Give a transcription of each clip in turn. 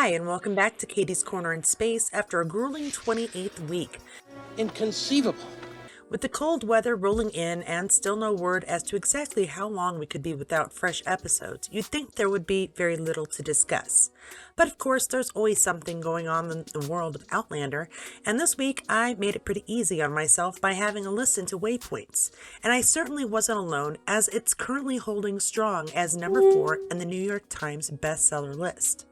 Hi, and welcome back to Katie's Corner in Space after a grueling 28th week. Inconceivable. With the cold weather rolling in and still no word as to exactly how long we could be without fresh episodes, you'd think there would be very little to discuss. But of course, there's always something going on in the world of Outlander, and this week I made it pretty easy on myself by having a listen to Waypoints. And I certainly wasn't alone, as it's currently holding strong as number 4 in the New York Times bestseller list.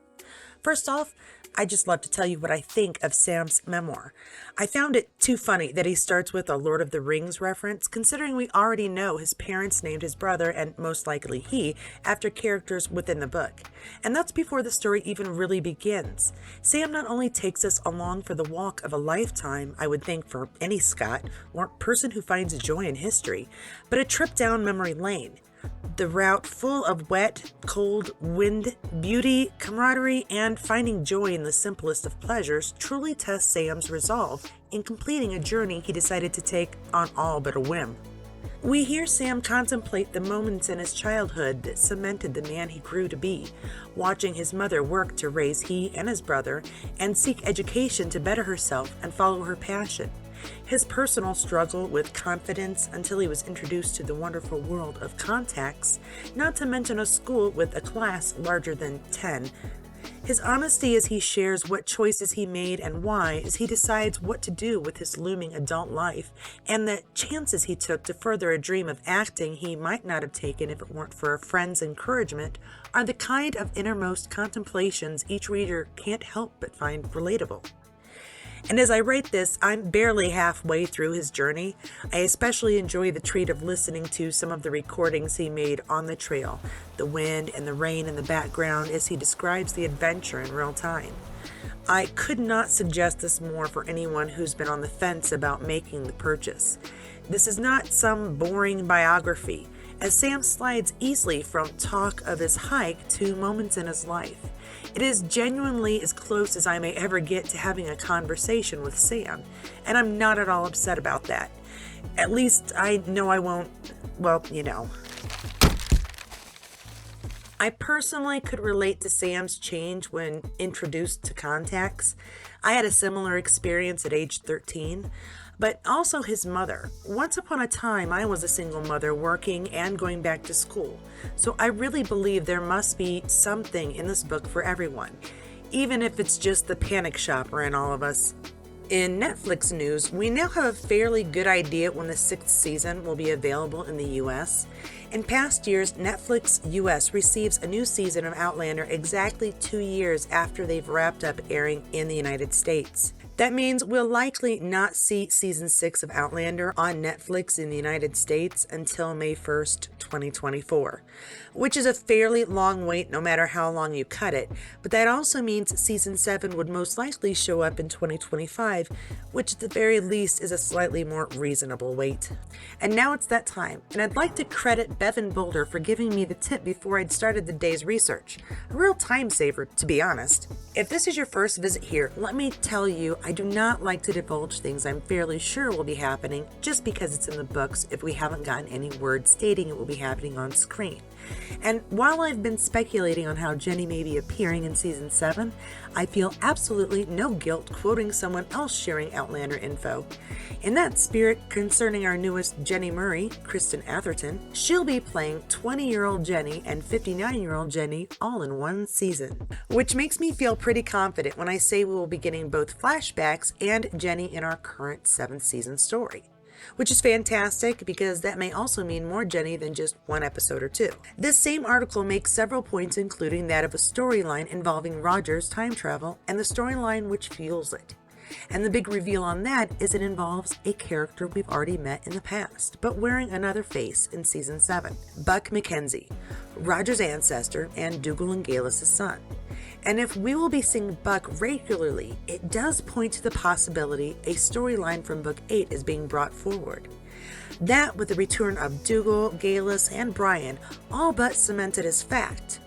First off, I just love to tell you what I think of Sam's memoir. I found it too funny that he starts with a Lord of the Rings reference, considering we already know his parents named his brother, and most likely he, after characters within the book. And that's before the story even really begins. Sam not only takes us along for the walk of a lifetime, I would think for any Scot, or person who finds joy in history, but a trip down memory lane. The route full of wet, cold, wind, beauty, camaraderie, and finding joy in the simplest of pleasures truly tests Sam's resolve in completing a journey he decided to take on all but a whim. We hear Sam contemplate the moments in his childhood that cemented the man he grew to be, watching his mother work to raise he and his brother and seek education to better herself and follow her passion. His personal struggle with confidence until he was introduced to the wonderful world of contacts, not to mention a school with a class larger than 10. His honesty as he shares what choices he made and why as he decides what to do with his looming adult life, and the chances he took to further a dream of acting he might not have taken if it weren't for a friend's encouragement, are the kind of innermost contemplations each reader can't help but find relatable. And as I write this, I'm barely halfway through his journey. I especially enjoy the treat of listening to some of the recordings he made on the trail, the wind and the rain in the background as he describes the adventure in real time. I could not suggest this more for anyone who's been on the fence about making the purchase. This is not some boring biography, as Sam slides easily from talk of his hike to moments in his life. It is genuinely as close as I may ever get to having a conversation with Sam, and I'm not at all upset about that. At least I know I won't, I personally could relate to Sam's change when introduced to contacts. I had a similar experience at age 13. But also his mother. Once upon a time, I was a single mother working and going back to school. So I really believe there must be something in this book for everyone, even if it's just the panic shopper in all of us. In Netflix news, we now have a fairly good idea when the 6th season will be available in the US. In past years, Netflix US receives a new season of Outlander exactly 2 years after they've wrapped up airing in the United States. That means we'll likely not see Season 6 of Outlander on Netflix in the United States until May 1st, 2024, which is a fairly long wait no matter how long you cut it, but that also means Season 7 would most likely show up in 2025, which at the very least is a slightly more reasonable wait. And now it's that time, and I'd like to credit Bevan Boulder for giving me the tip before I'd started the day's research. A real time saver, to be honest. If this is your first visit here, let me tell you, I do not like to divulge things I'm fairly sure will be happening just because it's in the books if we haven't gotten any word stating it will be happening on screen. And while I've been speculating on how Jenny may be appearing in Season 7, I feel absolutely no guilt quoting someone else sharing Outlander info. In that spirit, concerning our newest Jenny Murray, Kristen Atherton, she'll be playing 20-year-old Jenny and 59-year-old Jenny all in one season. Which makes me feel pretty confident when I say we will be getting both flashbacks and Jenny in our current 7th season story. Which is fantastic because that may also mean more Jenny than just one episode or two. This same article makes several points, including that of a storyline involving Roger's time travel and the storyline which fuels it. And the big reveal on that is it involves a character we've already met in the past, but wearing another face in Season 7. Buck McKenzie, Roger's ancestor and Dougal and Galis' son. And if we will be seeing Buck regularly, it does point to the possibility a storyline from Book 8 is being brought forward. That, with the return of Dougal, Galis, and Brian, all but cemented as fact.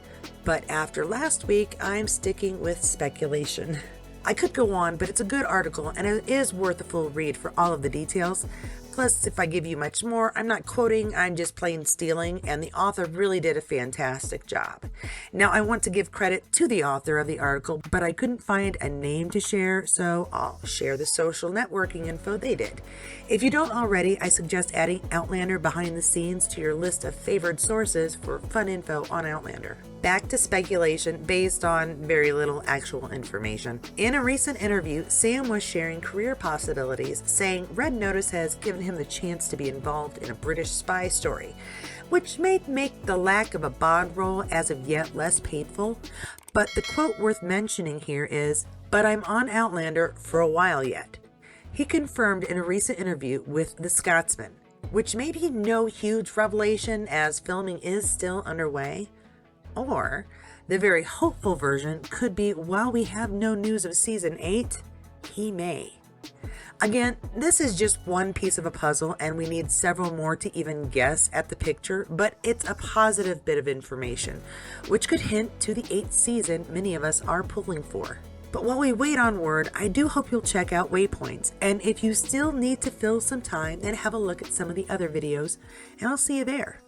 But after last week, I'm sticking with speculation. I could go on, but it's a good article, and it is worth a full read for all of the details. Plus, if I give you much more, I'm not quoting, I'm just plain stealing, and the author really did a fantastic job. Now, I want to give credit to the author of the article, but I couldn't find a name to share, so I'll share the social networking info they did. If you don't already, I suggest adding Outlander behind the scenes to your list of favored sources for fun info on Outlander. Back to speculation based on very little actual information. In a recent interview, Sam was sharing career possibilities, saying Red Notice has given him the chance to be involved in a British spy story, which may make the lack of a Bond role as of yet less painful. But the quote worth mentioning here is, "But I'm on Outlander for a while yet." He confirmed in a recent interview with The Scotsman, which may be no huge revelation as filming is still underway. Or the very hopeful version could be, while we have no news of season 8, he may. Again, this is just one piece of a puzzle and we need several more to even guess at the picture, but it's a positive bit of information, which could hint to the 8th season many of us are pulling for. But while we wait on word, I do hope you'll check out Waypoints, and if you still need to fill some time, then have a look at some of the other videos, and I'll see you there.